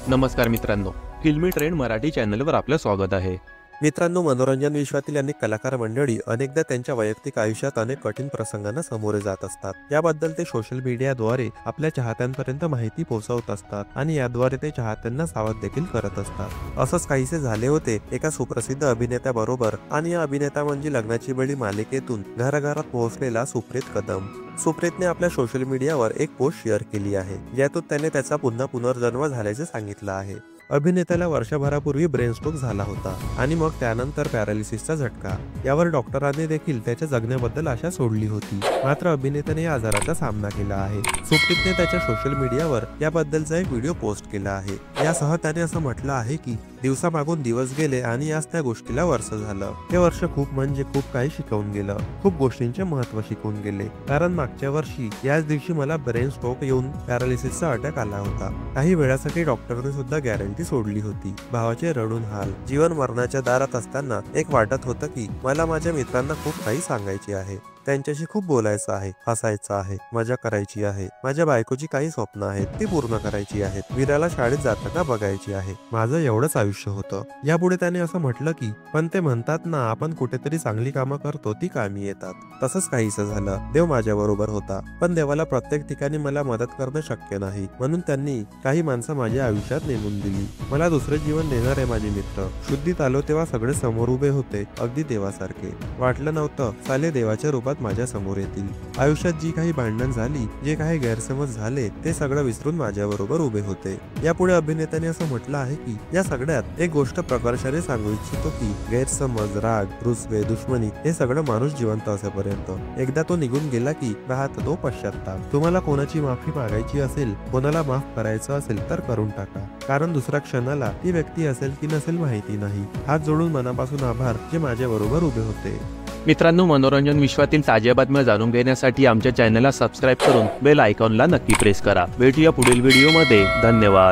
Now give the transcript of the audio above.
नमस्कार मित्रांनो, फिल्मी ट्रेंड मराठी चॅनलवर आपलं स्वागत आहे। मित्रांनो, मनोरंजन विश्वातील अनेक कलाकार मंडळी अनेकदा त्यांच्या वैयक्तिक आयुष्यात अनेक कठीण प्रसंगांना सामोरे जात असतात। याबद्दल ते सोशल मीडियाद्वारे आपल्या चाहत्यांपर्यंत माहिती पोहोचवत असतात आणि याद्वारे ते चाहत्यांना सावध देखील करत असतात। असंच काहीसे झाले होते एका सुप्रसिद्ध अभिनेत्याबरोबर, आणि या अभिनेता म्हणजे लग्नाची बेडी मालिकेतून घराघरात पोहोचलेला सुप्रीत कदम। सुप्रीतने आपल्या सोशल मीडियावर एक पोस्ट शेअर केली आहे, ज्यातून त्याने त्याचा पुन्हा पुनर्जन्म झाल्याचे सांगितलं आहे। अभिनेत्याला वर्षभरापूर्वी ब्रेन स्ट्रोक झाला होता आणि मग त्यानंतर पॅरालिसिसचा झटका। यावर डॉक्टरांनी देखील त्याच्या जगण्याबद्दल आशा सोडली होती, मात्र अभिनेत्याने या आजाराचा सामना केला आहे। सुप्रीतने त्याच्या सोशल मीडियावर याबद्दलचा एक व्हिडिओ पोस्ट केला आहे। यासह त्याने असं म्हटलं आहे की दिवसामागून दिवस गेले आणि आज त्या गोष्टीला वर्ष झालं। हे वर्ष खूप काही शिकवून गेलं, खूप गोष्टींचे महत्त्व शिकवून गेले। कारण मागच्या वर्षी याच दिवशी मला ब्रेन स्ट्रोक येऊन पॅरालिसिसचा अटॅक आला होता। काही वेळासाठी डॉक्टरने सुद्धा गॅरंटी सोडली होती। भावाचे रडून हाल। जीवन मरणाच्या दारात असताना एक वाटत होतं की मला माझ्या मित्रांना खूप काही सांगायचे आहे, त्यांच्याशी खूप बोलायचं आहे, हसायचं आहे, मजा करायची आहे। माझ्या बायकोची काही स्वप्न आहेत, ती पूर्ण करायची आहेत। वीराला शाळेत जाताना बघायची आहे। माझं एवढंच आयुष्य होतं। यापुढे त्याने असं म्हटलं की पण ते म्हणतात ना, आपण कुठेतरी चांगली कामं करतो ती कामी येतात। तसंच काहीसं झालं। देव माझ्या बरोबर होता, पण देवाला प्रत्येक ठिकाणी मला मदत करणं शक्य नाही, म्हणून त्यांनी काही माणसं माझ्या आयुष्यात नेमून दिली। मला दुसरं जीवन देणारे माझे मित्र। शुद्धीत आलो तेव्हा सगळे समोर उभे होते, अगदी देवासारखे। वाटलं नव्हतं साले देवाच्या रूपात माझ्या समोर येतील। आयुष्यात जी काही भांडण झाली, जे काही गैरसमज झाले, ते सगळं विसरून माझ्या बरोबर उभे होते। यापुढे अभिनेत्याने असं म्हटलं आहे की या सगळ्यात एक गोष्ट प्रकर्षाने सांगू इच्छितो की गैरसमज, राग, रुसवे, दुश्मनी हे सगळं माणूस जिवंत असेपर्यंत। एकदा तो निघून गेला की राहत तो पश्चाताप। तुम्हाला कोणाची माफी मागायची असेल, कोणाला माफ करायचं असेल तर करून टाका, कारण दुसऱ्या क्षणाला ती व्यक्ती असेल की नसेल माहिती नाही। हात जोडून मनापासून आभार जे माझ्या बरोबर उभे होते। मित्रांनो, मनोरंजन विश्वातील ताज्या बातम्या जाणून घेण्यासाठी आमच्या चॅनलला सबस्क्राईब करून बेल आयकॉनला नक्की प्रेस करा। भेटूया पुढील व्हिडिओमध्ये। धन्यवाद।